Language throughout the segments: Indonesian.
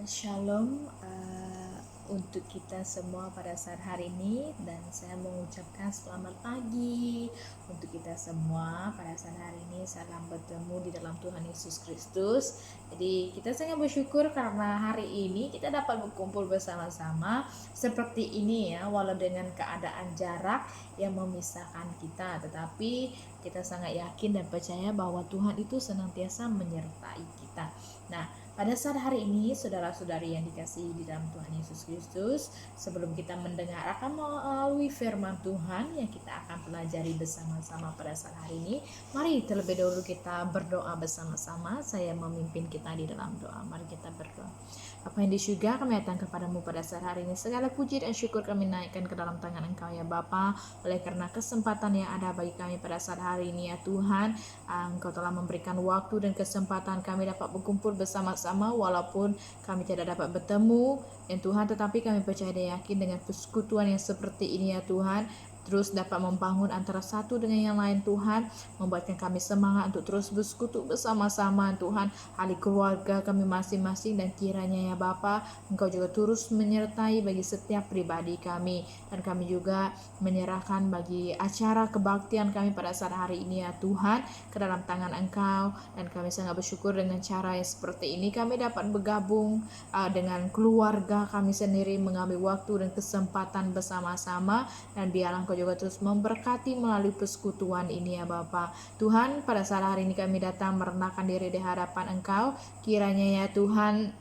Shalom untuk kita semua pada saat hari ini, dan saya mengucapkan selamat pagi untuk kita semua pada saat hari ini. Salam bertemu di dalam Tuhan Yesus Kristus. Jadi kita sangat bersyukur karena hari ini kita dapat berkumpul bersama-sama seperti ini ya, walau dengan keadaan jarak yang memisahkan kita, tetapi kita sangat yakin dan percaya bahwa Tuhan itu senantiasa menyertai kita. Nah, pada saat hari ini, saudara-saudari yang dikasihi di dalam Tuhan Yesus Kristus, sebelum kita mendengar akan melalui firman Tuhan yang kita akan pelajari bersama-sama pada saat hari ini, mari terlebih dahulu kita berdoa bersama-sama. Saya memimpin kita di dalam doa. Mari kita berdoa. Bapa yang di surga, kami datang kepadamu pada saat hari ini. Segala puji dan syukur kami naikkan ke dalam tangan Engkau ya Bapa, oleh karena kesempatan yang ada bagi kami pada saat hari ini ya Tuhan. Engkau telah memberikan waktu dan kesempatan kami dapat berkumpul bersama-sama walaupun kami tidak dapat bertemu ya Tuhan, tetapi kami percaya dan yakin dengan persekutuan yang seperti ini ya Tuhan, terus dapat membangun antara satu dengan yang lain Tuhan, membuatkan kami semangat untuk terus bersekutu bersama-sama Tuhan, ahli keluarga kami masing-masing, dan kiranya ya Bapa, Engkau juga terus menyertai bagi setiap pribadi kami, dan kami juga menyerahkan bagi acara kebaktian kami pada saat hari ini ya Tuhan ke dalam tangan Engkau, dan kami sangat bersyukur dengan cara yang seperti ini kami dapat bergabung dengan keluarga kami sendiri, mengambil waktu dan kesempatan bersama-sama, dan biarlah Engkau juga terus memberkati melalui persekutuan ini ya Bapa. Tuhan, pada saat hari ini kami datang merendahkan diri di hadapan Engkau, kiranya ya Tuhan,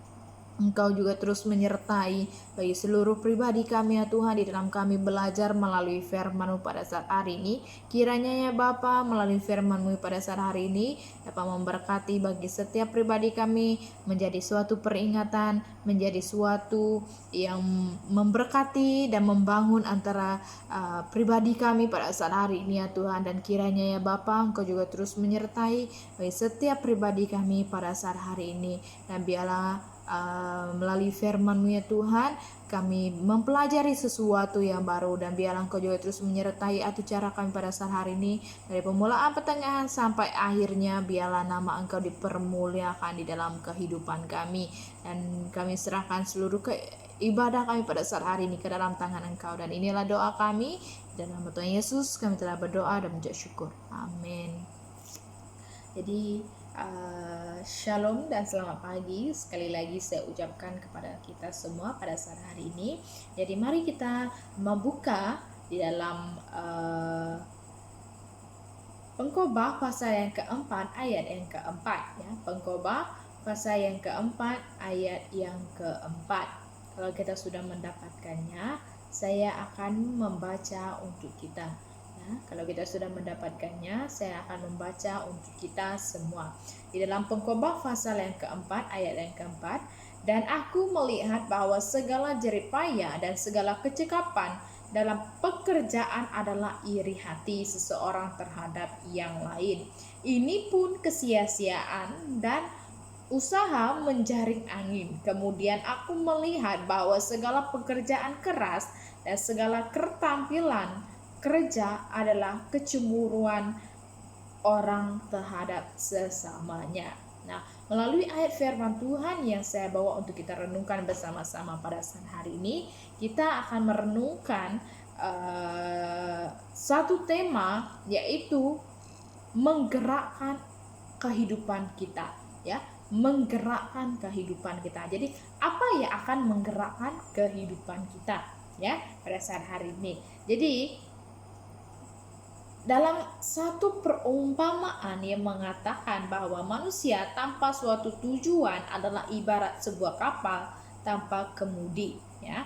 Engkau juga terus menyertai bagi seluruh pribadi kami ya Tuhan, di dalam kami belajar melalui firman-Mu pada saat hari ini. Kiranya ya Bapa, melalui firman-Mu pada saat hari ini dapat memberkati bagi setiap pribadi kami, menjadi suatu peringatan, menjadi suatu yang memberkati dan membangun antara pribadi kami pada saat hari ini ya Tuhan. Dan kiranya ya Bapa, Engkau juga terus menyertai bagi setiap pribadi kami pada saat hari ini, dan biarlah melalui firman-Mu ya Tuhan, kami mempelajari sesuatu yang baru, dan biarlah Engkau juga terus menyertai acara kami pada saat hari ini, dari permulaan, pertengahan, sampai akhirnya. Biarlah nama Engkau dipermuliakan di dalam kehidupan kami, dan kami serahkan seluruh ibadah kami pada saat hari ini ke dalam tangan Engkau. Dan inilah doa kami, dalam nama Tuhan Yesus kami telah berdoa dan mengucap syukur. Amin. Jadi shalom dan selamat pagi sekali lagi saya ucapkan kepada kita semua pada saat hari ini. Jadi mari kita membuka di dalam Pengkhotbah pasal yang keempat ayat yang keempat ya. Pengkhotbah pasal yang keempat ayat yang keempat. Kalau kita sudah mendapatkannya, saya akan membaca untuk kita. Kalau kita sudah mendapatkannya, saya akan membaca untuk kita semua. Di dalam Pengkhotbah pasal yang keempat, ayat yang keempat, dan aku melihat bahwa segala jerih payah dan segala kecekapan dalam pekerjaan adalah iri hati seseorang terhadap yang lain. Ini pun kesia-siaan dan usaha menjaring angin. Kemudian aku melihat bahwa segala pekerjaan keras dan segala keterampilan kerja adalah kecemburuan orang terhadap sesamanya. Nah, melalui ayat firman Tuhan yang saya bawa untuk kita renungkan bersama-sama pada saat hari ini, kita akan merenungkan satu tema, yaitu menggerakkan kehidupan kita, ya, menggerakkan kehidupan kita. Jadi, apa yang akan menggerakkan kehidupan kita, ya, pada saat hari ini? Jadi, dalam satu perumpamaan yang mengatakan bahwa manusia tanpa suatu tujuan adalah ibarat sebuah kapal tanpa kemudi, ya.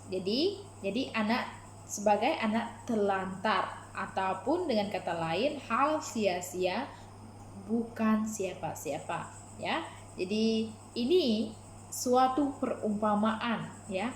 Jadi sebagai anak terlantar, ataupun dengan kata lain, hal sia-sia bukan siapa-siapa, ya. Jadi ini suatu perumpamaan, ya,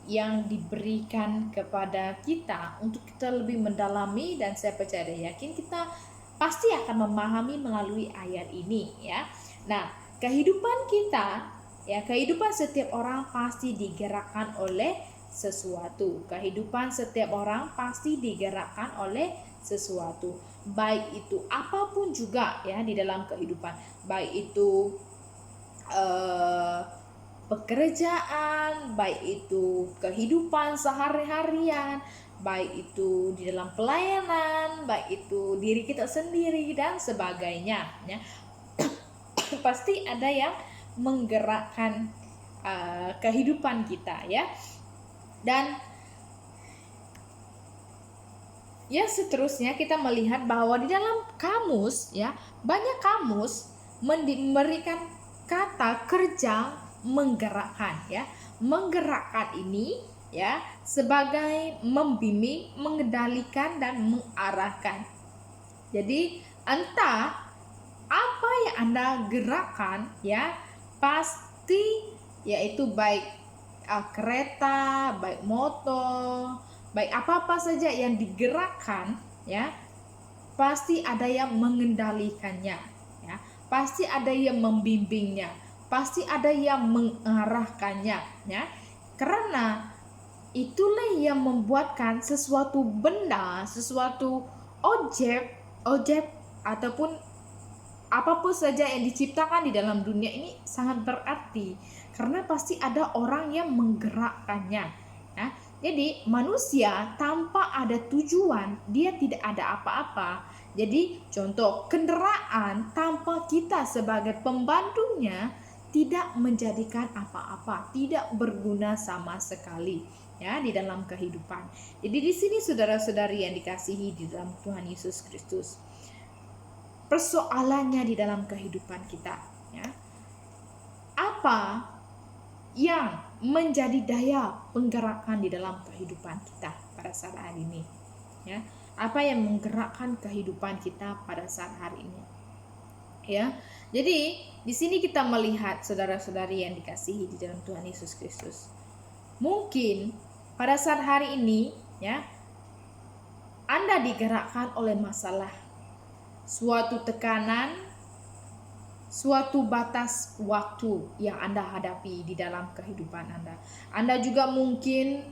yang diberikan kepada kita untuk kita lebih mendalami, dan saya percaya dan yakin kita pasti akan memahami melalui ayat ini, ya. Nah, kehidupan kita, ya, kehidupan setiap orang pasti digerakkan oleh sesuatu. Kehidupan setiap orang pasti digerakkan oleh sesuatu, baik itu apapun juga, ya, di dalam kehidupan, baik itu pekerjaan, baik itu kehidupan sehari-harian, baik itu di dalam pelayanan, baik itu diri kita sendiri dan sebagainya, ya. Pasti ada yang menggerakkan kehidupan kita, ya. Dan ya seterusnya kita melihat bahwa di dalam kamus, ya, banyak kamus memberikan kata kerja menggerakkan, ya. Menggerakkan ini, ya, sebagai membimbing, mengendalikan dan mengarahkan. Jadi entah apa yang Anda gerakan, ya, pasti yaitu baik kereta, baik motor, baik apa-apa saja yang digerakkan, ya, pasti ada yang mengendalikannya, ya, pasti ada yang membimbingnya, pasti ada yang mengarahkannya, ya. Karena itulah yang membuatkan sesuatu benda, sesuatu objek ataupun apapun saja yang diciptakan di dalam dunia ini sangat berarti, karena pasti ada orang yang menggerakkannya, ya. Jadi manusia tanpa ada tujuan, dia tidak ada apa-apa. Jadi contoh, kendaraan tanpa kita sebagai pembantunya tidak menjadikan apa-apa, tidak berguna sama sekali, ya, di dalam kehidupan. Jadi di sini saudara-saudari yang dikasihi di dalam Tuhan Yesus Kristus, persoalannya di dalam kehidupan kita, ya, apa yang menjadi daya penggerakkan di dalam kehidupan kita pada saat hari ini, ya, apa yang menggerakkan kehidupan kita pada saat hari ini, ya. Jadi di sini kita melihat saudara-saudari yang dikasihi di dalam Tuhan Yesus Kristus, mungkin pada saat hari ini, ya, Anda digerakkan oleh masalah, suatu tekanan, suatu batas waktu yang Anda hadapi di dalam kehidupan Anda. Anda juga mungkin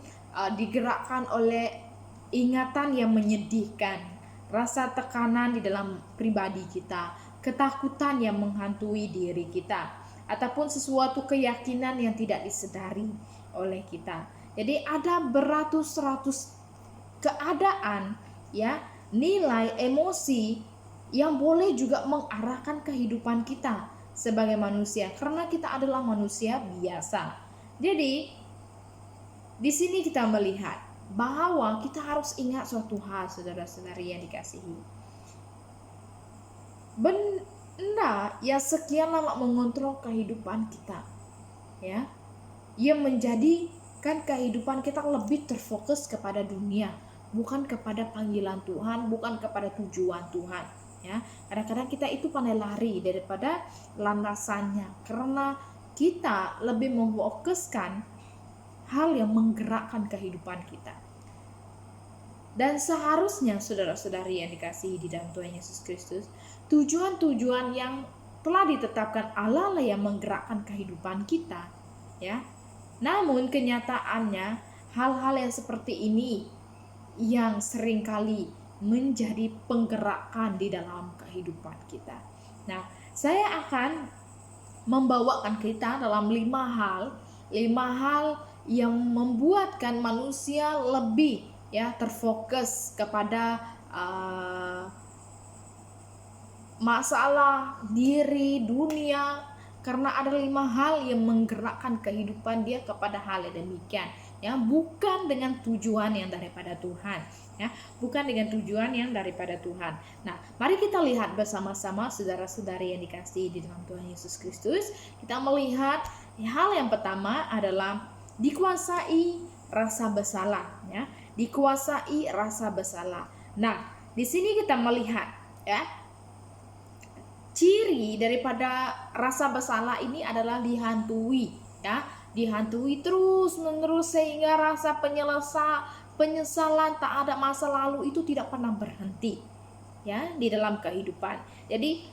digerakkan oleh ingatan yang menyedihkan, rasa tekanan di dalam pribadi kita, ketakutan yang menghantui diri kita, ataupun sesuatu keyakinan yang tidak disadari oleh kita. Jadi ada beratus-ratus keadaan, ya, nilai, emosi yang boleh juga mengarahkan kehidupan kita sebagai manusia, karena kita adalah manusia biasa. Jadi di sini kita melihat bahwa kita harus ingat suatu hal, saudara-saudari yang dikasihi. Benda yang sekian lama mengontrol kehidupan kita, ya, yang menjadikan kehidupan kita lebih terfokus kepada dunia, bukan kepada panggilan Tuhan, bukan kepada tujuan Tuhan, ya. Kadang-kadang kita itu pandai lari daripada landasannya, karena kita lebih memfokuskan hal yang menggerakkan kehidupan kita. Dan seharusnya saudara-saudari yang dikasihi di dalam Tuhan Yesus Kristus, tujuan-tujuan yang telah ditetapkan Allah lah yang menggerakkan kehidupan kita, ya. Namun kenyataannya hal-hal yang seperti ini yang seringkali menjadi penggerakan di dalam kehidupan kita. Nah, saya akan membawakan kita dalam 5 hal yang membuatkan manusia lebih, ya, terfokus kepada masalah diri, dunia, karena ada 5 hal yang menggerakkan kehidupan dia kepada hal yang demikian, ya, bukan dengan tujuan yang daripada Tuhan, ya, bukan dengan tujuan yang daripada Tuhan. Nah, mari kita lihat bersama-sama saudara-saudari yang dikasihi di dalam Tuhan Yesus Kristus. Kita melihat hal yang pertama adalah dikuasai rasa bersalah, ya, dikuasai rasa bersalah. Nah, di sini kita melihat, ya, ciri daripada rasa bersalah ini adalah dihantui, ya, dihantui terus menerus sehingga rasa penyesalan tak ada masa lalu itu tidak pernah berhenti, ya, di dalam kehidupan. Jadi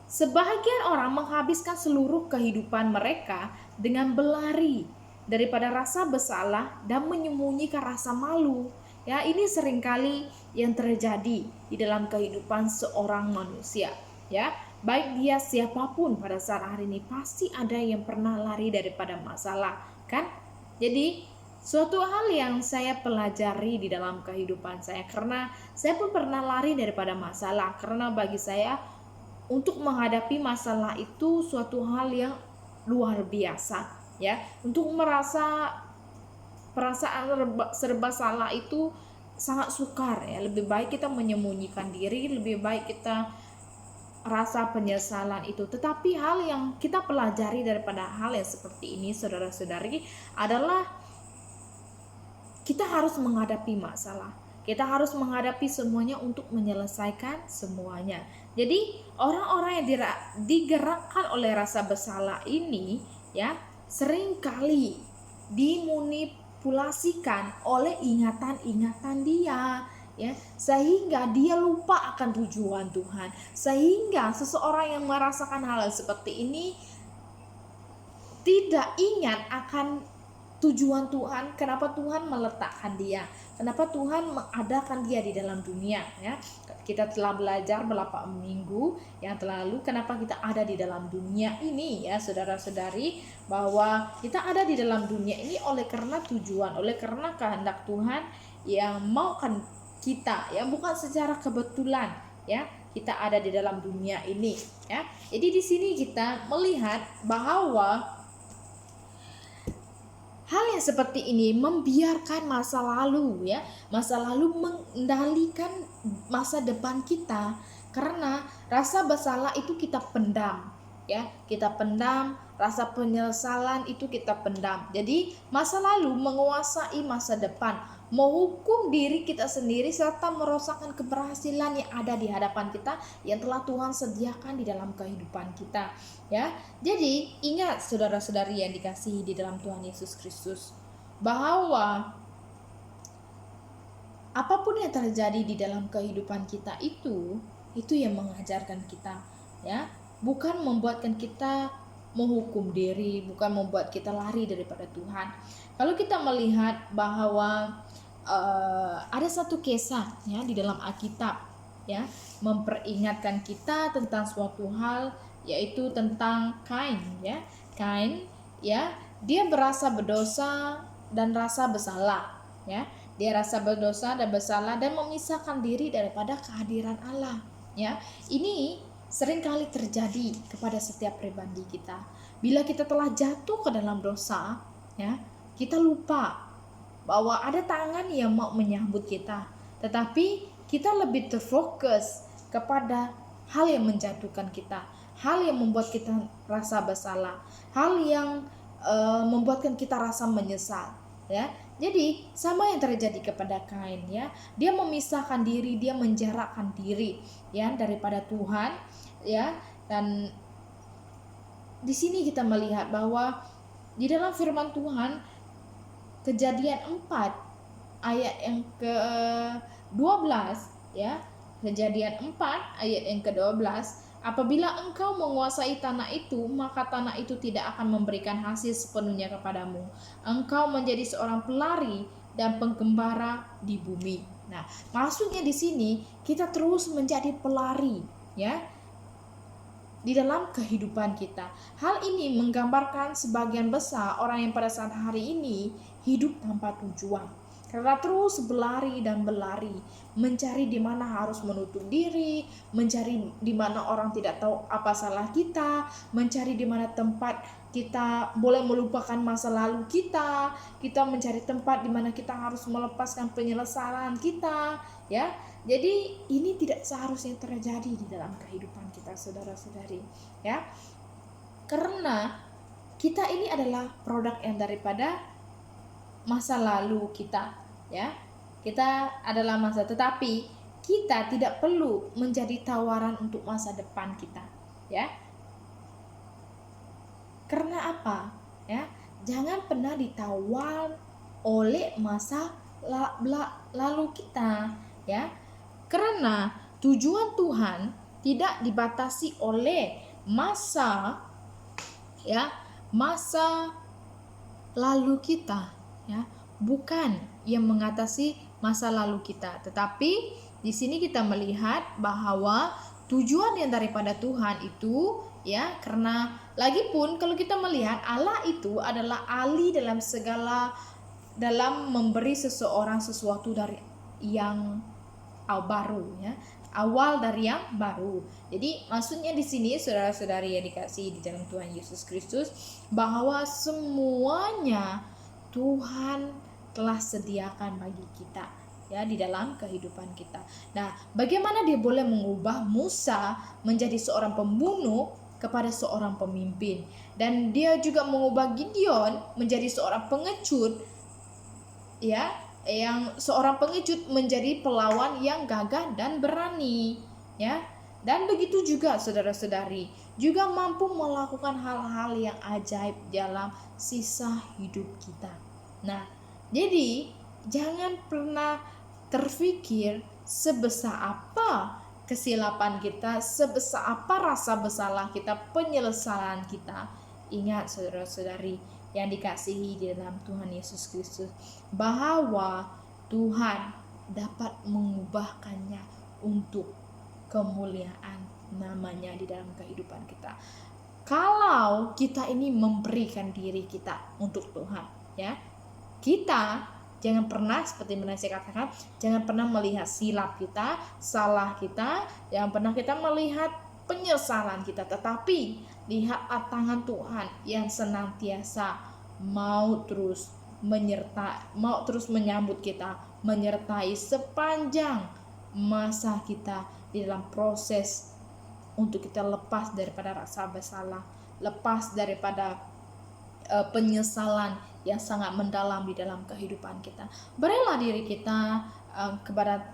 sebagian orang menghabiskan seluruh kehidupan mereka dengan berlari daripada rasa bersalah dan menyembunyikan rasa malu, ya. Ini seringkali yang terjadi di dalam kehidupan seorang manusia, ya. baik dia siapapun pada saat hari ini, pasti ada yang pernah lari daripada masalah, kan? Jadi suatu hal yang saya pelajari di dalam kehidupan saya, karena saya pun pernah lari daripada masalah, karena bagi saya untuk menghadapi masalah itu suatu hal yang luar biasa, ya. Untuk merasa perasaan serba salah itu sangat sukar, ya. Lebih baik kita menyembunyikan diri, lebih baik kita rasa penyesalan itu. Tetapi hal yang kita pelajari daripada hal yang seperti ini, saudara-saudari, adalah kita harus menghadapi masalah. Kita harus menghadapi semuanya untuk menyelesaikan semuanya. Jadi orang-orang yang digerakkan oleh rasa bersalah ini, ya, seringkali dimanipulasikan oleh ingatan-ingatan dia, ya, sehingga dia lupa akan tujuan Tuhan. Sehingga seseorang yang merasakan hal seperti ini tidak ingat akan tujuan Tuhan, kenapa Tuhan meletakkan dia, kenapa Tuhan mengadakan dia di dalam dunia, ya. Kita telah belajar beberapa minggu yang lalu kenapa kita ada di dalam dunia ini, ya, saudara-saudari, bahwa kita ada di dalam dunia ini oleh karena tujuan, oleh karena kehendak Tuhan yang maukan kita, ya, bukan secara kebetulan, ya, kita ada di dalam dunia ini, ya. Jadi di sini kita melihat bahwa hal yang seperti ini membiarkan masa lalu, ya, masa lalu mengendalikan masa depan kita, karena rasa bersalah itu kita pendam, ya, kita pendam, rasa penyesalan itu kita pendam. Jadi masa lalu menguasai masa depan, menghukum diri kita sendiri serta merosakkan keberhasilan yang ada di hadapan kita yang telah Tuhan sediakan di dalam kehidupan kita, ya. Jadi ingat saudara-saudari yang dikasihi di dalam Tuhan Yesus Kristus, bahwa apapun yang terjadi di dalam kehidupan kita itu yang mengajarkan kita, ya, bukan membuatkan kita menghukum diri, bukan membuat kita lari daripada Tuhan. Kalau kita melihat bahwa ada satu kisah, ya, di dalam Alkitab, ya, memperingatkan kita tentang suatu hal, yaitu tentang Kain, ya. Kain, ya, dia berasa berdosa dan rasa bersalah, ya. Dia rasa berdosa dan bersalah dan memisahkan diri daripada kehadiran Allah, ya. Ini seringkali terjadi kepada setiap pribadi kita. Bila kita telah jatuh ke dalam dosa, ya, kita lupa bahwa ada tangan yang mau menyambut kita, tetapi kita lebih terfokus kepada hal yang menjatuhkan kita, hal yang membuat kita rasa bersalah, hal yang membuatkan kita rasa menyesal, ya. Jadi sama yang terjadi kepada Kain, ya. Dia memisahkan diri, dia menjarakkan diri, ya, daripada Tuhan, ya. Dan di sini kita melihat bahwa di dalam firman Tuhan, Kejadian 4 ayat yang ke-12, ya. Kejadian 4 ayat yang ke-12, apabila engkau menguasai tanah itu, maka tanah itu tidak akan memberikan hasil sepenuhnya kepadamu. Engkau menjadi seorang pelari dan penggembara di bumi. Nah, maksudnya di sini kita terus menjadi pelari, ya, di dalam kehidupan kita. Hal ini menggambarkan sebagian besar orang yang pada saat hari ini hidup tanpa tujuan, karena terus berlari dan berlari, mencari di mana harus menutup diri, mencari di mana orang tidak tahu apa salah kita, mencari di mana tempat kita boleh melupakan masa lalu kita mencari tempat di mana kita harus melepaskan penyesalan kita, ya. Jadi ini tidak seharusnya terjadi di dalam kehidupan kita, saudara-saudari, ya. Karena kita ini adalah produk yang daripada masa lalu kita, ya. Kita adalah tetapi kita tidak perlu menjadi tawaran untuk masa depan kita, ya. Karena apa? Ya, jangan pernah ditawar oleh masa lalu kita, ya. Karena tujuan Tuhan tidak dibatasi oleh masa, ya, masa lalu kita, ya, bukan yang mengatasi masa lalu kita. Tetapi di sini kita melihat bahwa tujuan yang daripada Tuhan itu, ya, karena lagi pun kalau kita melihat Allah itu adalah ahli dalam memberi seseorang sesuatu dari yang baru, ya, awal dari yang baru. Jadi maksudnya di sini saudara-saudari yang dikasihi di dalam Tuhan Yesus Kristus, bahwa semuanya Tuhan telah sediakan bagi kita, ya, di dalam kehidupan kita. Nah, bagaimana dia boleh mengubah Musa menjadi seorang pembunuh kepada seorang pemimpin, dan dia juga mengubah Gideon menjadi seorang pengecut, ya, yang seorang pengecut menjadi pelawan yang gagah dan berani, ya. Dan begitu juga saudara-saudari juga mampu melakukan hal-hal yang ajaib dalam sisa hidup kita. Nah, jadi jangan pernah terfikir sebesar apa kesilapan kita, sebesar apa rasa bersalah kita, penyesalan kita. Ingat saudara-saudari yang dikasihi di dalam Tuhan Yesus Kristus, bahwa Tuhan dapat mengubahkannya untuk kemuliaan namanya di dalam kehidupan kita. Kalau kita ini memberikan diri kita untuk Tuhan, ya, kita jangan pernah, seperti yang saya katakan, jangan pernah melihat silap kita, salah kita, jangan pernah kita melihat penyesalan kita, tetapi lihat tangan Tuhan yang senantiasa mau terus menyambut kita, menyertai sepanjang masa kita di dalam proses untuk kita lepas daripada rasa bersalah, lepas daripada penyesalan yang sangat mendalam di dalam kehidupan kita. Berilah diri kita kepada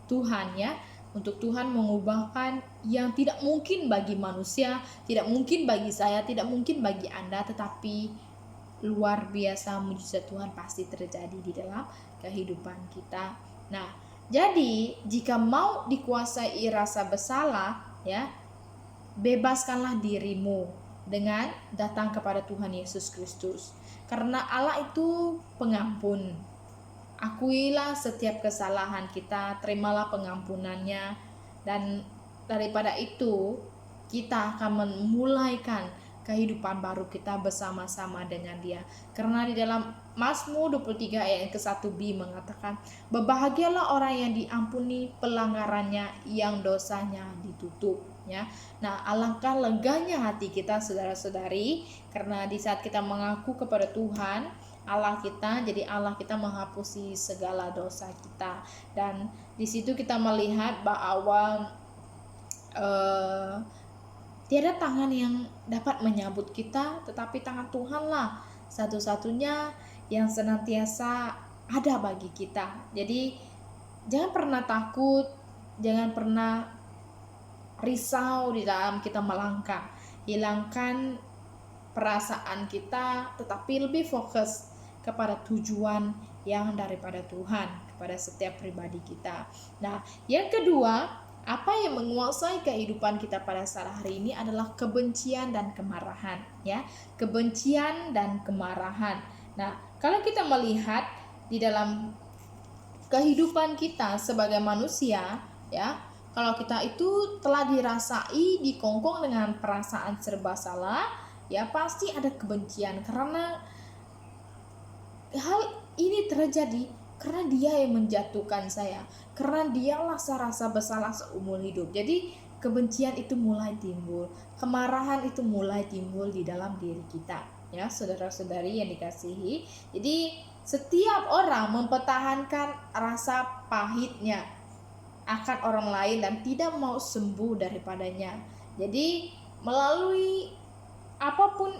Tuhan, ya, untuk Tuhan mengubahkan yang tidak mungkin bagi manusia, tidak mungkin bagi saya, tidak mungkin bagi Anda, tetapi luar biasa mujizat Tuhan pasti terjadi di dalam kehidupan kita. Nah, jadi jika mau dikuasai rasa bersalah, ya, bebaskanlah dirimu dengan datang kepada Tuhan Yesus Kristus. Karena Allah itu pengampun. Akuilah setiap kesalahan kita, terimalah pengampunannya, dan daripada itu kita akan memulaikan kehidupan baru kita bersama-sama dengan Dia. Karena di dalam Mazmur 23 ayat ke-1b mengatakan, berbahagialah orang yang diampuni pelanggarannya, yang dosanya ditutup, ya. Nah, alangkah leganya hati kita saudara-saudari, karena di saat kita mengaku kepada Tuhan Allah kita, jadi Allah kita menghapusi segala dosa kita. Dan di situ kita melihat bahwa tiada tangan yang dapat menyambut kita, tetapi tangan Tuhanlah satu-satunya yang senantiasa ada bagi kita. Jadi jangan pernah takut, jangan pernah risau di dalam kita melangkah. Hilangkan perasaan kita, tetapi lebih fokus kepada tujuan yang daripada Tuhan kepada setiap pribadi kita. Nah, yang kedua, apa yang menguasai kehidupan kita pada saat hari ini adalah kebencian dan kemarahan, ya. Kebencian dan kemarahan. Nah, kalau kita melihat di dalam kehidupan kita sebagai manusia, ya, kalau kita itu telah dirasai, dikongkong dengan perasaan serba salah, ya pasti ada kebencian, karena hal ini terjadi karena dia yang menjatuhkan saya, karena dialah rasa bersalah seumur hidup. Jadi kebencian itu mulai timbul, kemarahan itu mulai timbul di dalam diri kita, ya saudara-saudari yang dikasihi. Jadi setiap orang mempertahankan rasa pahitnya akan orang lain dan tidak mau sembuh daripadanya. Jadi melalui apapun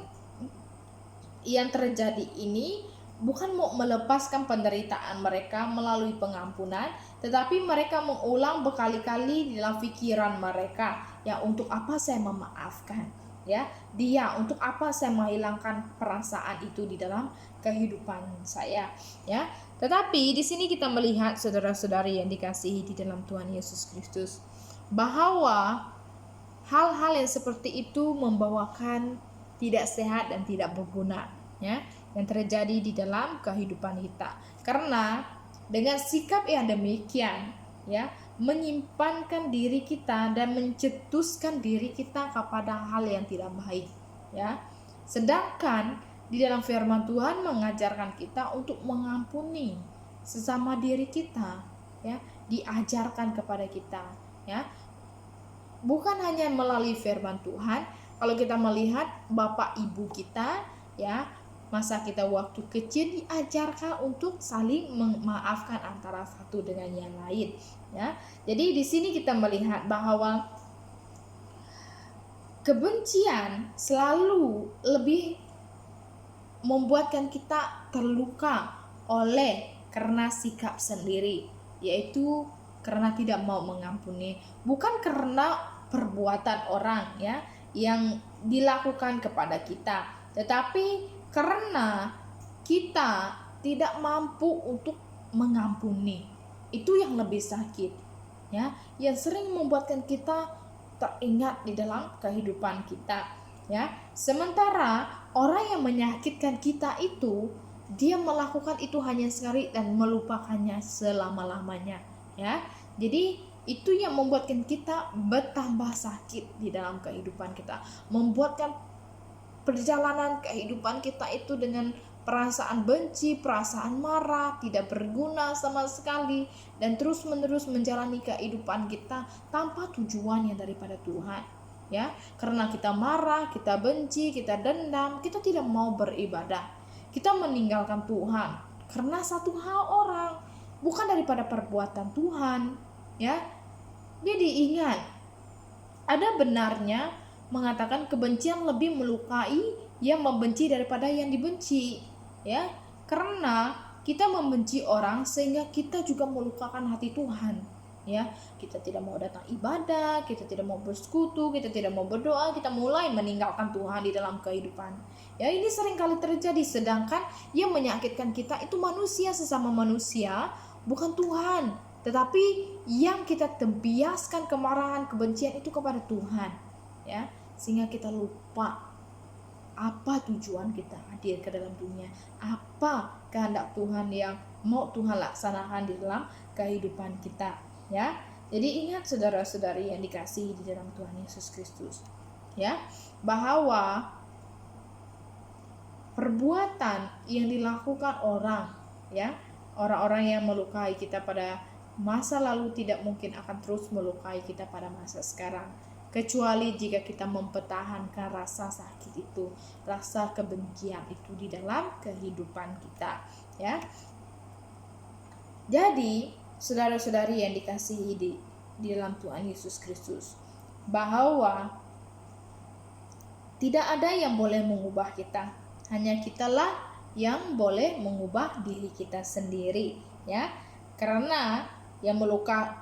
yang terjadi ini, bukan mau melepaskan penderitaan mereka melalui pengampunan, tetapi mereka mengulang berkali-kali di dalam pikiran mereka, ya, untuk apa saya memaafkan, ya, dia, untuk apa saya menghilangkan perasaan itu di dalam kehidupan saya, ya. Tetapi di sini kita melihat saudara-saudari yang dikasihi di dalam Tuhan Yesus Kristus, bahwa hal-hal yang seperti itu membawakan tidak sehat dan tidak berguna, ya, yang terjadi di dalam kehidupan kita. Karena dengan sikap yang demikian, ya, menyimpankan diri kita dan mencetuskan diri kita kepada hal yang tidak baik, ya. Sedangkan di dalam firman Tuhan mengajarkan kita untuk mengampuni sesama diri kita, ya, diajarkan kepada kita, ya. Bukan hanya melalui firman Tuhan, kalau kita melihat bapak ibu kita, ya, masa kita waktu kecil diajarkan untuk saling memaafkan antara satu dengan yang lain, ya. Jadi di sini kita melihat bahwa kebencian selalu lebih membuatkan kita terluka oleh karena sikap sendiri, yaitu karena tidak mau mengampuni, bukan karena perbuatan orang, ya, yang dilakukan kepada kita, tetapi karena kita tidak mampu untuk mengampuni. Itu yang lebih sakit, ya, yang sering membuatkan kita teringat di dalam kehidupan kita, ya. Sementara orang yang menyakitkan kita itu, dia melakukan itu hanya sekali dan melupakannya selama-lamanya, ya. Jadi itu yang membuatkan kita bertambah sakit di dalam kehidupan kita, membuatkan perjalanan kehidupan kita itu dengan perasaan benci, perasaan marah, tidak berguna sama sekali, dan terus-menerus menjalani kehidupan kita tanpa tujuan yang daripada Tuhan, ya. Karena kita marah, kita benci, kita dendam, kita tidak mau beribadah, kita meninggalkan Tuhan karena satu hal orang, bukan daripada perbuatan Tuhan, ya. Jadi ingat, ada benarnya mengatakan kebencian lebih melukai yang membenci daripada yang dibenci, ya. Karena kita membenci orang sehingga kita juga melukakan hati Tuhan, ya. Kita tidak mau datang ibadah, kita tidak mau bersekutu, kita tidak mau berdoa, kita mulai meninggalkan Tuhan di dalam kehidupan. Ya, ini sering kali terjadi, sedangkan yang menyakitkan kita itu manusia, sesama manusia, bukan Tuhan. Tetapi yang kita tempiaskan kemarahan, kebencian itu kepada Tuhan, ya. Sehingga kita lupa apa tujuan kita hadir ke dalam dunia, apa kehendak Tuhan yang mau Tuhan laksanakan di dalam kehidupan kita, ya. Jadi ingat saudara-saudari yang dikasihi di dalam Tuhan Yesus Kristus, ya, bahwa perbuatan yang dilakukan orang, ya, orang-orang yang melukai kita pada masa lalu tidak mungkin akan terus melukai kita pada masa sekarang, kecuali jika kita mempertahankan rasa sakit itu, rasa kebencian itu di dalam kehidupan kita, ya. Jadi saudara-saudari yang dikasihi di dalam Tuhan Yesus Kristus, bahwa tidak ada yang boleh mengubah kita, hanya kitalah yang boleh mengubah diri kita sendiri, ya. Karena yang melukakan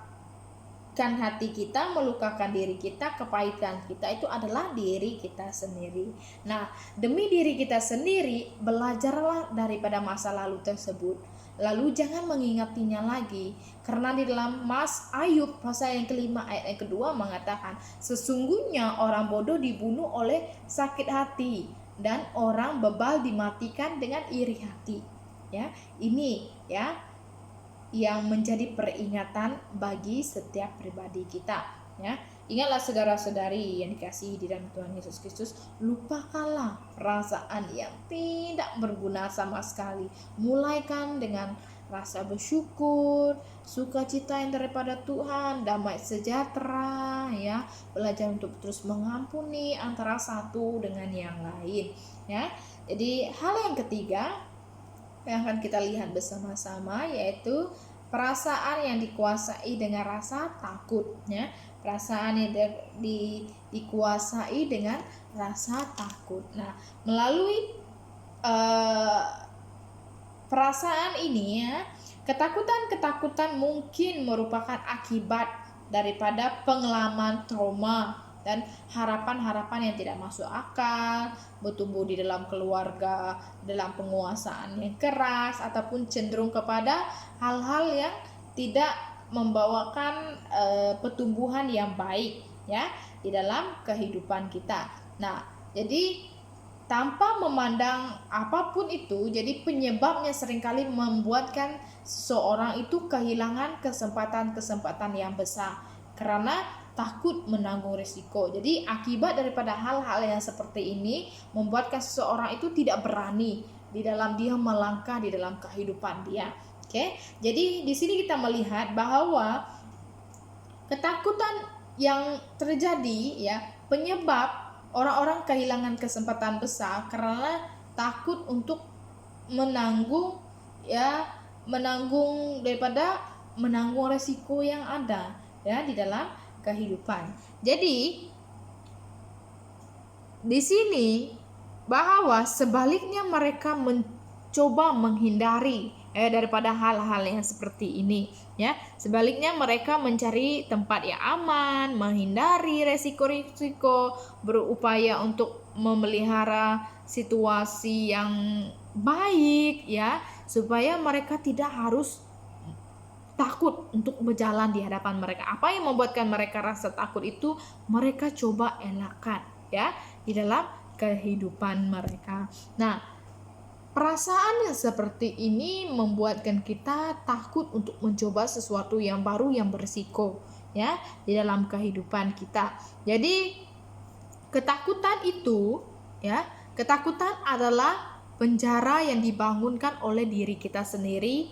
hati kita, melukakan diri kita, kepahitan kita itu adalah diri kita sendiri. Nah, demi diri kita sendiri, belajarlah daripada masa lalu tersebut. Lalu jangan mengingatinya lagi, karena di dalam Ayub pasal yang kelima ayat yang kedua mengatakan, sesungguhnya orang bodoh dibunuh oleh sakit hati, dan orang bebal dimatikan dengan iri hati, ya. Ini, ya, yang menjadi peringatan bagi setiap pribadi kita, ya. Ingatlah saudara-saudari yang dikasihi di dalam Tuhan Yesus Kristus, lupakanlah perasaan yang tidak berguna sama sekali. Mulaikan dengan rasa bersyukur, sukacita yang daripada Tuhan, damai sejahtera, ya. Belajar untuk terus mengampuni antara satu dengan yang lain, ya. Jadi hal yang ketiga yang akan kita lihat bersama-sama yaitu perasaan yang dikuasai dengan rasa takut, ya. Perasaan yang dikuasai dengan rasa takut. Nah, melalui perasaan ini, ya, ketakutan mungkin merupakan akibat daripada pengalaman trauma dan harapan-harapan yang tidak masuk akal, bertumbuh di dalam keluarga, dalam penguasaan yang keras, ataupun cenderung kepada hal-hal yang tidak membawakan pertumbuhan yang baik, ya, di dalam kehidupan kita. Nah, jadi tanpa memandang apapun itu. Jadi penyebabnya seringkali membuatkan seseorang itu kehilangan kesempatan-kesempatan yang besar karena takut menanggung risiko. Jadi akibat daripada hal-hal yang seperti ini membuatkan seseorang itu tidak berani di dalam dia melangkah di dalam kehidupan dia. Oke, jadi di sini kita melihat bahwa ketakutan yang terjadi ya penyebab orang-orang kehilangan kesempatan besar karena takut untuk menanggung resiko yang ada ya di dalam kehidupan. Jadi di sini bahwa sebaliknya mereka mencoba menghindari daripada hal-hal yang seperti ini ya. Sebaliknya mereka mencari tempat yang aman, menghindari resiko-risiko, berupaya untuk memelihara situasi yang baik ya, supaya mereka tidak harus takut untuk berjalan di hadapan mereka. Apa yang membuatkan mereka rasa takut itu mereka coba elakkan ya di dalam kehidupan mereka. Nah, perasaan yang seperti ini membuatkan kita takut untuk mencoba sesuatu yang baru yang berisiko ya di dalam kehidupan kita. Jadi ketakutan itu ya, ketakutan adalah penjara yang dibangunkan oleh diri kita sendiri,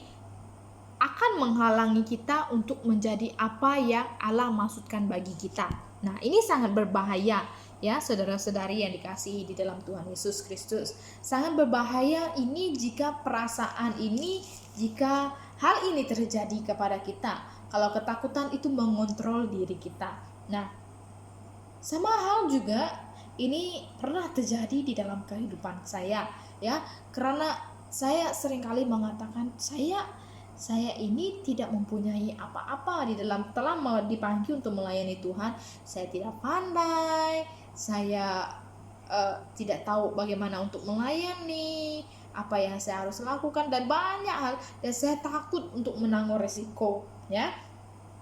akan menghalangi kita untuk menjadi apa yang Allah maksudkan bagi kita. Nah, ini sangat berbahaya ya saudara-saudari yang dikasihi di dalam Tuhan Yesus Kristus. Sangat berbahaya ini jika jika hal ini terjadi kepada kita. Kalau ketakutan itu mengontrol diri kita. Nah, sama hal juga ini pernah terjadi di dalam kehidupan saya ya, karena saya seringkali mengatakan saya ini tidak mempunyai apa-apa di dalam telah dipanggil untuk melayani Tuhan. Saya tidak pandai, saya tidak tahu bagaimana untuk melayani, apa yang saya harus lakukan dan banyak hal, dan saya takut untuk menanggung resiko ya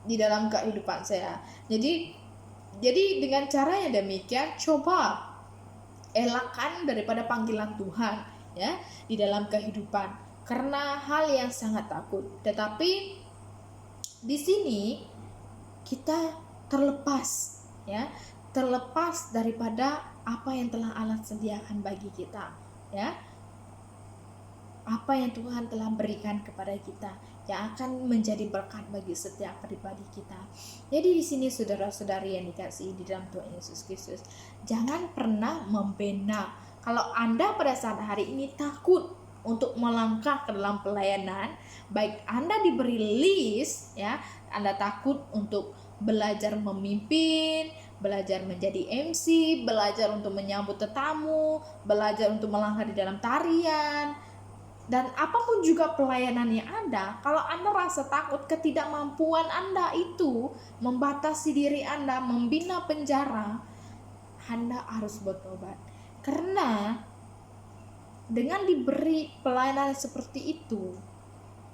di dalam kehidupan saya. Jadi dengan cara yang demikian coba elakkan daripada panggilan Tuhan ya di dalam kehidupan karena hal yang sangat takut. Tetapi di sini kita terlepas daripada apa yang telah Allah sediakan bagi kita ya. Apa yang Tuhan telah berikan kepada kita yang akan menjadi berkat bagi setiap pribadi kita. Jadi di sini saudara-saudari yang dikasihi di dalam Tuhan Yesus Kristus, jangan pernah membina. Kalau Anda pada saat hari ini takut untuk melangkah ke dalam pelayanan, baik Anda diberi list ya, Anda takut untuk belajar memimpin, belajar menjadi MC, belajar untuk menyambut tetamu, belajar untuk melangkah di dalam tarian, dan apapun juga pelayanan yang ada. Kalau Anda rasa takut, ketidakmampuan Anda itu membatasi diri Anda, membina penjara, Anda harus bertobat. Karena dengan diberi pelayanan seperti itu,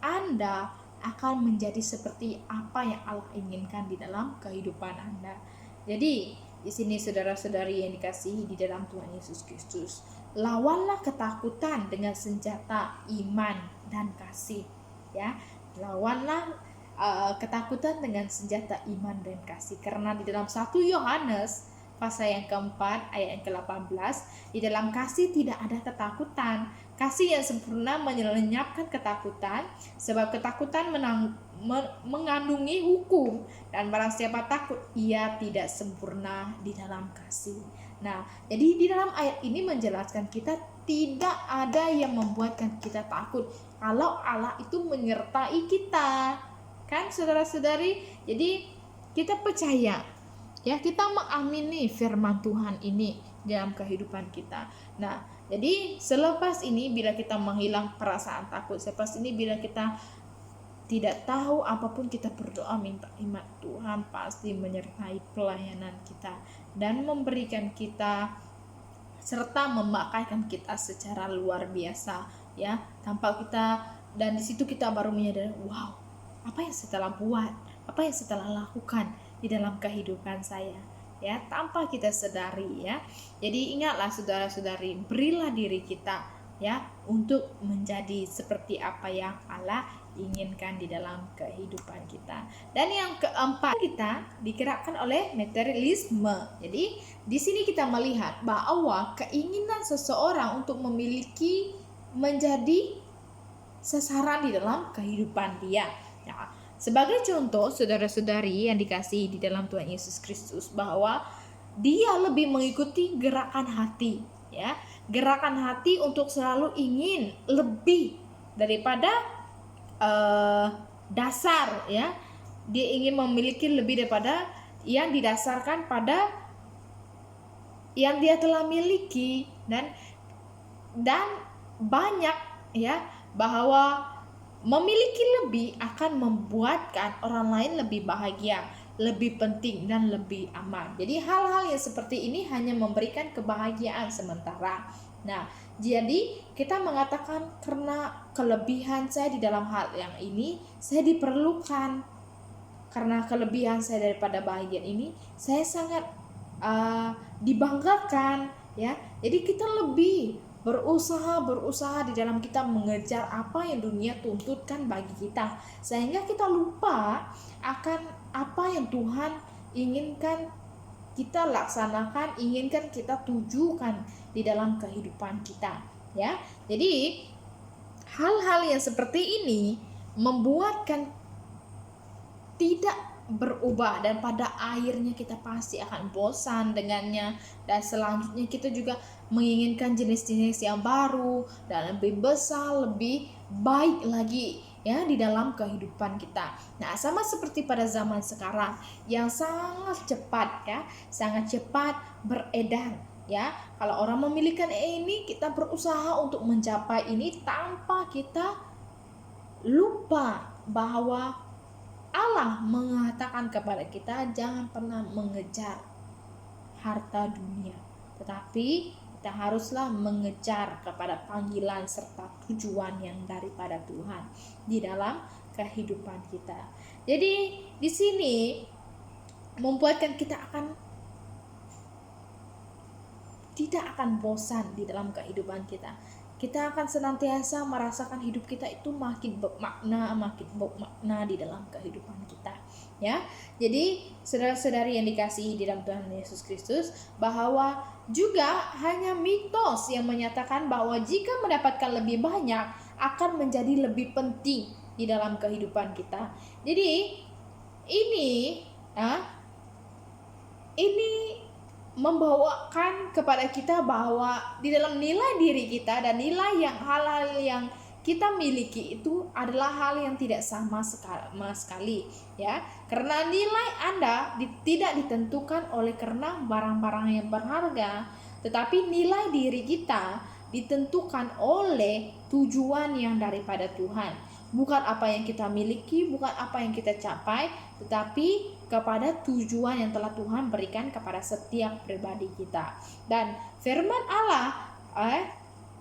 Anda akan menjadi seperti apa yang Allah inginkan di dalam kehidupan Anda. Jadi, di sini saudara-saudari yang dikasihi di dalam Tuhan Yesus Kristus, lawanlah ketakutan dengan senjata iman dan kasih. Ya, lawanlah ketakutan dengan senjata iman dan kasih. Karena di dalam 1 Yohanes pasal yang keempat ayat yang ke-18, di dalam kasih tidak ada ketakutan. Kasih yang sempurna melenyapkan ketakutan, sebab ketakutan mengandungi hukum, dan barang siapa takut ia tidak sempurna di dalam kasih. Nah, jadi di dalam ayat ini menjelaskan kita tidak ada yang membuatkan kita takut kalau Allah itu menyertai kita. Kan saudara-saudari? Jadi kita percaya ya, kita mengamini firman Tuhan ini dalam kehidupan kita. Nah, jadi selepas ini bila kita menghilang perasaan takut, selepas ini bila kita tidak tahu apapun, kita berdoa minta iman, Tuhan pasti menyertai pelayanan kita dan memberikan kita serta memakaikan kita secara luar biasa ya, tanpa kita, dan di situ kita baru menyadari, wow, apa yang saya telah buat, apa yang saya telah lakukan di dalam kehidupan saya ya, tanpa kita sadari ya. Jadi ingatlah saudara-saudari, berilah diri kita ya untuk menjadi seperti apa yang Allah inginkan di dalam kehidupan kita. Dan yang keempat, kita digerakkan oleh materialisme. Jadi di sini kita melihat bahwa keinginan seseorang untuk memiliki menjadi sasaran di dalam kehidupan dia. Nah, sebagai contoh, saudara-saudari yang dikasihi di dalam Tuhan Yesus Kristus, bahwa dia lebih mengikuti gerakan hati, ya, gerakan hati untuk selalu ingin lebih daripada dasar, ya. Dia ingin memiliki lebih daripada yang didasarkan pada yang dia telah miliki, dan banyak ya, bahwa memiliki lebih akan membuatkan orang lain lebih bahagia, lebih penting dan lebih aman. Jadi hal-hal yang seperti ini hanya memberikan kebahagiaan sementara. Nah, jadi kita mengatakan karena kelebihan saya di dalam hal yang ini, saya diperlukan. Karena kelebihan saya daripada bahagia ini, saya sangat dibanggakan, ya. Jadi kita lebih berusaha di dalam kita mengejar apa yang dunia tuntutkan bagi kita, sehingga kita lupa akan apa yang Tuhan inginkan kita laksanakan, inginkan kita tujukan di dalam kehidupan kita, ya. Jadi hal-hal yang seperti ini membuatkan tidak berubah, dan pada akhirnya kita pasti akan bosan dengannya, dan selanjutnya kita juga menginginkan jenis-jenis yang baru dan lebih besar, lebih baik lagi ya di dalam kehidupan kita. Nah, sama seperti pada zaman sekarang yang sangat cepat ya, sangat cepat beredar ya. Kalau orang memiliki ini, kita berusaha untuk mencapai ini tanpa kita lupa bahwa Allah mengatakan kepada kita jangan pernah mengejar harta dunia, tetapi kita haruslah mengejar kepada panggilan serta tujuan yang daripada Tuhan di dalam kehidupan kita. Jadi di sini membuatkan kita tidak akan bosan di dalam kehidupan kita. Kita akan senantiasa merasakan hidup kita itu makin bermakna di dalam kehidupan kita, ya. Jadi saudara-saudari yang dikasihi di dalam Tuhan Yesus Kristus, bahwa juga hanya mitos yang menyatakan bahwa jika mendapatkan lebih banyak akan menjadi lebih penting di dalam kehidupan kita. Jadi ini membawakan kepada kita bahwa di dalam nilai diri kita dan nilai yang hal-hal yang kita miliki itu adalah hal yang tidak sama sekali ya, karena nilai Anda tidak ditentukan oleh karena barang-barang yang berharga, tetapi nilai diri kita ditentukan oleh tujuan yang daripada Tuhan, bukan apa yang kita miliki, bukan apa yang kita capai, tetapi kepada tujuan yang telah Tuhan berikan kepada setiap pribadi kita. Dan firman Allah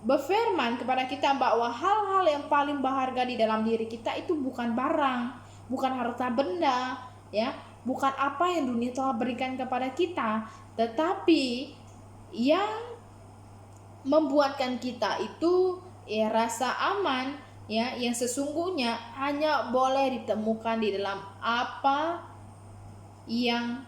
berfirman kepada kita bahwa hal-hal yang paling berharga di dalam diri kita itu bukan barang, bukan harta benda, ya, bukan apa yang dunia telah berikan kepada kita, tetapi yang membuatkan kita itu ya rasa aman, ya, yang sesungguhnya hanya boleh ditemukan di dalam apa yang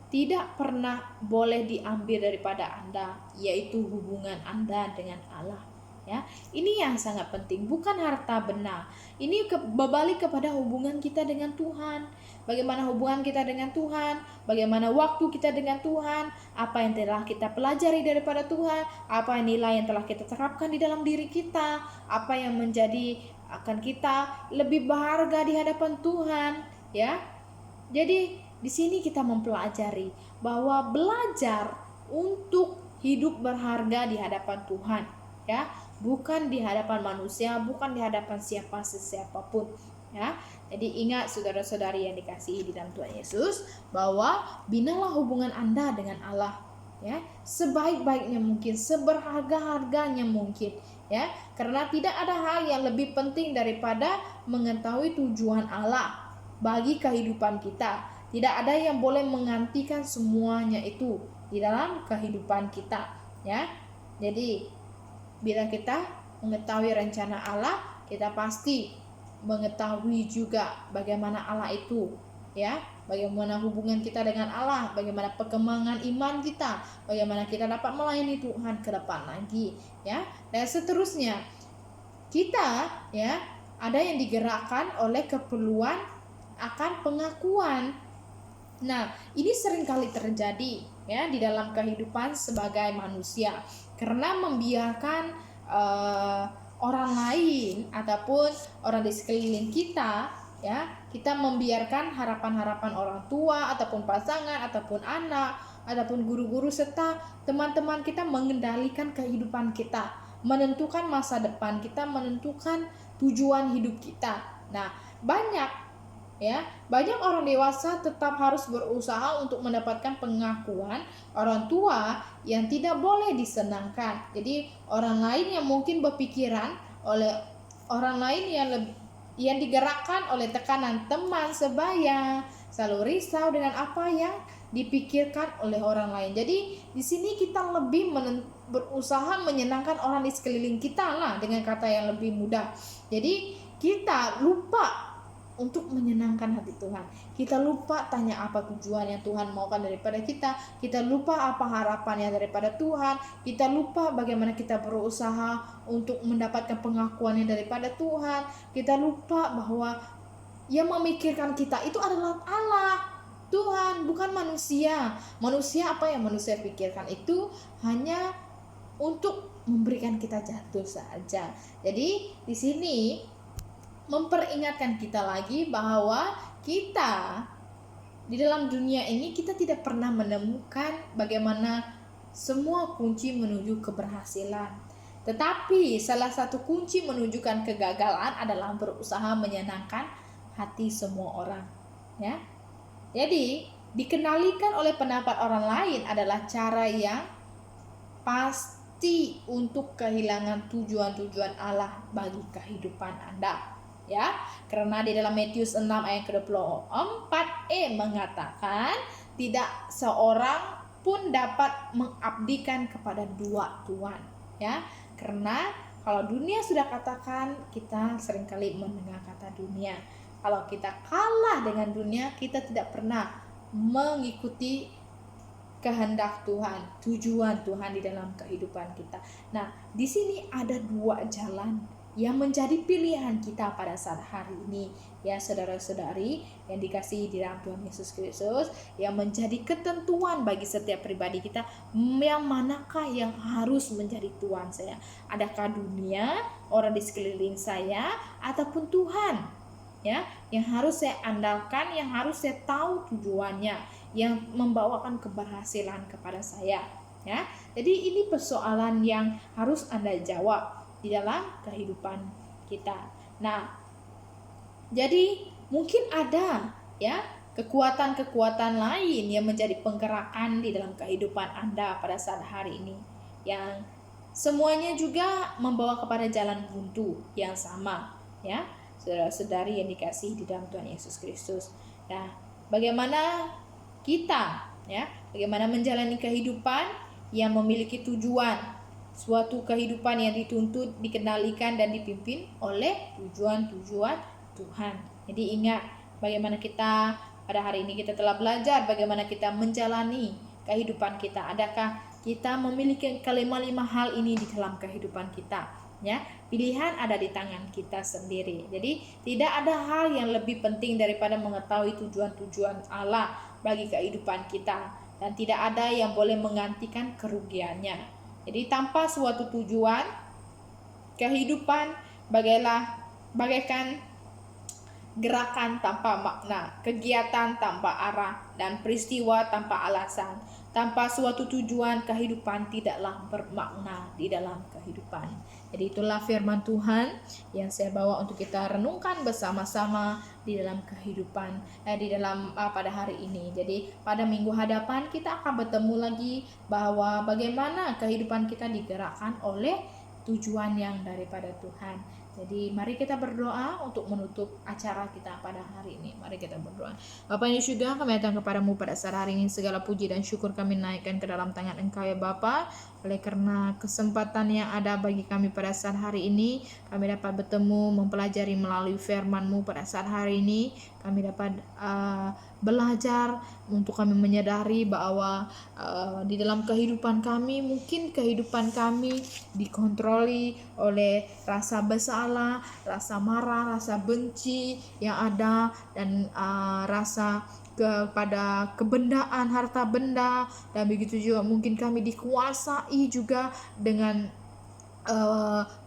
tidak pernah boleh diambil daripada Anda, yaitu hubungan Anda dengan Allah, ya. Ini yang sangat penting, bukan harta benda. Ini berbalik kepada hubungan kita dengan Tuhan. Bagaimana hubungan kita dengan Tuhan, bagaimana waktu kita dengan Tuhan, apa yang telah kita pelajari daripada Tuhan, apa nilai yang telah kita terapkan di dalam diri kita, apa yang menjadi akan kita lebih berharga di hadapan Tuhan, ya. Jadi di sini kita mempelajari bahwa belajar untuk hidup berharga di hadapan Tuhan, ya, bukan di hadapan manusia, bukan di hadapan siapapun, ya. Jadi ingat saudara-saudari yang dikasihi di dalam Tuhan Yesus, bahwa binalah hubungan Anda dengan Allah, ya, sebaik-baiknya mungkin, seberharga-harganya mungkin, ya, karena tidak ada hal yang lebih penting daripada mengetahui tujuan Allah bagi kehidupan kita. Tidak ada yang boleh menggantikan semuanya itu di dalam kehidupan kita, ya. Jadi bila kita mengetahui rencana Allah, kita pasti mengetahui juga bagaimana Allah itu, ya. Bagaimana hubungan kita dengan Allah, bagaimana perkembangan iman kita, bagaimana kita dapat melayani Tuhan ke depan lagi, ya. Dan seterusnya, kita, ya, ada yang digerakkan oleh keperluan akan pengakuan. Nah, ini seringkali terjadi, ya, di dalam kehidupan sebagai manusia, karena membiarkan orang lain ataupun orang di sekeliling kita, ya, kita membiarkan harapan-harapan orang tua ataupun pasangan ataupun anak ataupun guru-guru serta teman-teman kita mengendalikan kehidupan kita, menentukan masa depan kita, menentukan tujuan hidup kita. Nah, banyak orang dewasa tetap harus berusaha untuk mendapatkan pengakuan orang tua yang tidak boleh disenangkan. Jadi orang lain yang mungkin berpikiran oleh orang lain yang digerakkan oleh tekanan teman sebaya, selalu risau dengan apa yang dipikirkan oleh orang lain. Jadi di sini kita lebih berusaha menyenangkan orang di sekeliling kita lah, dengan kata yang lebih mudah. Jadi kita lupa untuk menyenangkan hati Tuhan. Kita lupa tanya apa tujuan yang Tuhan maukan daripada kita. Kita lupa apa harapannya daripada Tuhan. Kita lupa bagaimana kita berusaha untuk mendapatkan pengakuannya daripada Tuhan. Kita lupa bahwa yang memikirkan kita itu adalah Allah, Tuhan, bukan manusia. Manusia, apa yang manusia pikirkan itu hanya untuk memberikan kita jatuh saja. Jadi di sini memperingatkan kita lagi bahwa kita di dalam dunia ini kita tidak pernah menemukan bagaimana semua kunci menuju keberhasilan. Tetapi salah satu kunci menunjukkan kegagalan adalah berusaha menyenangkan hati semua orang, ya. Jadi dikenalikan oleh pendapat orang lain adalah cara yang pasti untuk kehilangan tujuan-tujuan Allah bagi kehidupan Anda. Ya, karena di dalam Matius 6 ayat ke-24 mengatakan tidak seorang pun dapat mengabdikan kepada dua tuan, ya. Karena kalau dunia sudah katakan, kita seringkali mendengar kata dunia. Kalau kita kalah dengan dunia, kita tidak pernah mengikuti kehendak Tuhan, tujuan Tuhan di dalam kehidupan kita. Nah, di sini ada dua jalan yang menjadi pilihan kita pada saat hari ini, ya saudara-saudari yang dikasihi di dalam Tuhan Yesus Kristus, yang menjadi ketentuan bagi setiap pribadi kita, yang manakah yang harus menjadi Tuhan saya? Adakah dunia, orang di sekeliling saya, ataupun Tuhan, ya, yang harus saya andalkan, yang harus saya tahu tujuannya, yang membawakan keberhasilan kepada saya, ya. Jadi ini persoalan yang harus Anda jawab di dalam kehidupan kita. Nah, jadi mungkin ada, ya, kekuatan-kekuatan lain yang menjadi penggerakan di dalam kehidupan Anda pada saat hari ini, yang semuanya juga membawa kepada jalan buntu yang sama, ya, saudara-saudari yang dikasihi di dalam Tuhan Yesus Kristus. Nah, bagaimana kita, ya, bagaimana menjalani kehidupan yang memiliki tujuan, suatu kehidupan yang dituntut, dikendalikan dan dipimpin oleh tujuan-tujuan Tuhan. Jadi ingat bagaimana kita pada hari ini kita telah belajar bagaimana kita menjalani kehidupan kita. Adakah kita memiliki kelima-lima hal ini di dalam kehidupan kita, ya? Pilihan ada di tangan kita sendiri. Jadi tidak ada hal yang lebih penting daripada mengetahui tujuan-tujuan Allah bagi kehidupan kita, dan tidak ada yang boleh menggantikan kerugiannya. Jadi tanpa suatu tujuan, kehidupan bagaikan gerakan tanpa makna, kegiatan tanpa arah, dan peristiwa tanpa alasan. Tanpa suatu tujuan, kehidupan tidaklah bermakna di dalam kehidupan. Jadi itulah firman Tuhan yang saya bawa untuk kita renungkan bersama-sama di dalam kehidupan pada hari ini. Jadi pada minggu hadapan kita akan bertemu lagi bahwa bagaimana kehidupan kita digerakkan oleh tujuan yang daripada Tuhan. Jadi mari kita berdoa untuk menutup acara kita pada hari ini. Mari kita berdoa. Bapa yang di surga, kami datang kepadamu pada saat hari ini. Segala puji dan syukur kami naikkan ke dalam tangan Engkau ya Bapa. Oleh karena kesempatan yang ada bagi kami pada saat hari ini, kami dapat bertemu, mempelajari melalui firman-Mu pada saat hari ini. Kami dapat belajar untuk kami menyadari bahwa di dalam kehidupan kami, mungkin kehidupan kami dikontroli oleh rasa bersalah, rasa marah, rasa benci yang ada, dan rasa kepada kebendaan, harta benda, dan begitu juga mungkin kami dikuasai juga dengan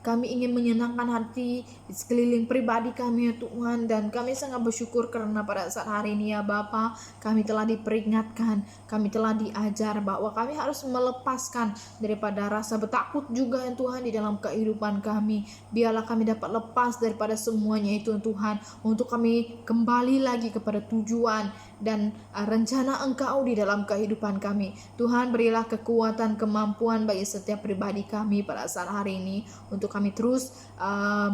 kami ingin menyenangkan hati di sekeliling pribadi kami ya Tuhan, dan kami sangat bersyukur karena pada saat hari ini ya Bapa, kami telah diperingatkan, kami telah diajar bahwa kami harus melepaskan daripada rasa bertakut juga ya Tuhan di dalam kehidupan kami. Biarlah kami dapat lepas daripada semuanya itu Tuhan, untuk kami kembali lagi kepada tujuan dan rencana Engkau di dalam kehidupan kami. Tuhan, berilah kekuatan, kemampuan bagi setiap pribadi kami pada saat hari ini untuk kami terus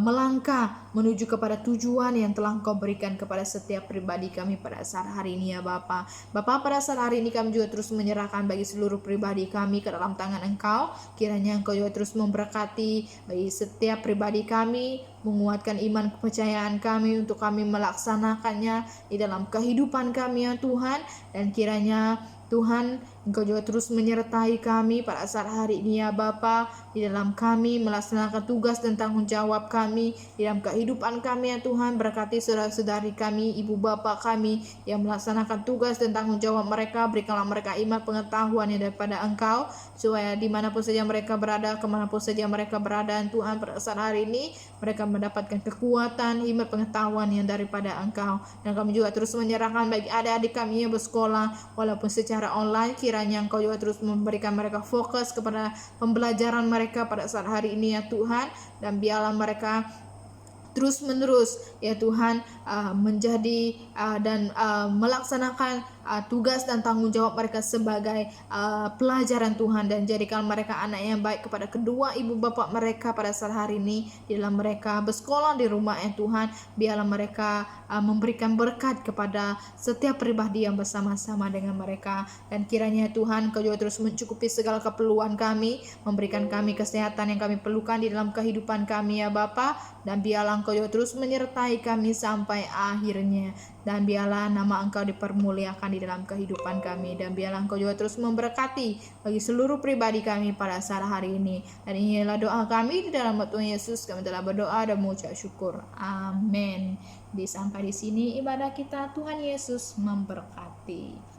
melangkah menuju kepada tujuan yang telah Engkau berikan kepada setiap pribadi kami pada saat hari ini ya Bapa. Bapa, pada saat hari ini kami juga terus menyerahkan bagi seluruh pribadi kami ke dalam tangan Engkau. Kiranya Engkau juga terus memberkati bagi setiap pribadi kami, menguatkan iman kepercayaan kami untuk kami melaksanakannya di dalam kehidupan kami ya Tuhan. Dan kiranya Tuhan, Engkau juga terus menyertai kami pada saat hari ini ya Bapa, di dalam kami melaksanakan tugas dan tanggung jawab kami di dalam kehidupan kami ya Tuhan. Berkati saudara-saudari kami, ibu bapa kami yang melaksanakan tugas dan tanggung jawab mereka. Berikanlah mereka iman pengetahuan yang daripada Engkau, supaya dimanapun saja mereka berada, kemanapun saja mereka berada Tuhan, pada saat hari ini mereka mendapatkan kekuatan, iman pengetahuan yang daripada Engkau. Dan kami juga terus menyerahkan bagi adik-adik kami yang bersekolah walaupun secara online, kiranya Engkau juga terus memberikan mereka fokus kepada pembelajaran mereka pada saat hari ini ya Tuhan. Dan biarlah mereka terus menerus ya Tuhan menjadi dan melaksanakan tugas dan tanggung jawab mereka sebagai pelajaran Tuhan, dan jadikan mereka anak yang baik kepada kedua ibu bapa mereka pada saat hari ini di dalam mereka bersekolah di rumah ya Tuhan. Biarlah mereka memberikan berkat kepada setiap pribadi yang bersama-sama dengan mereka, dan kiranya Tuhan Kau juga terus mencukupi segala keperluan kami, memberikan kami kesehatan yang kami perlukan di dalam kehidupan kami ya Bapa. Dan biarlah Engkau juga terus menyertai kami sampai akhirnya, dan biarlah nama Engkau dipermuliakan di dalam kehidupan kami, dan biarlah Engkau juga terus memberkati bagi seluruh pribadi kami pada saat hari ini. Dan inilah doa kami di dalam Tuhan Yesus, kami telah berdoa dan mengucap syukur. Amin. Sampai di sini ibadah kita. Tuhan Yesus memberkati.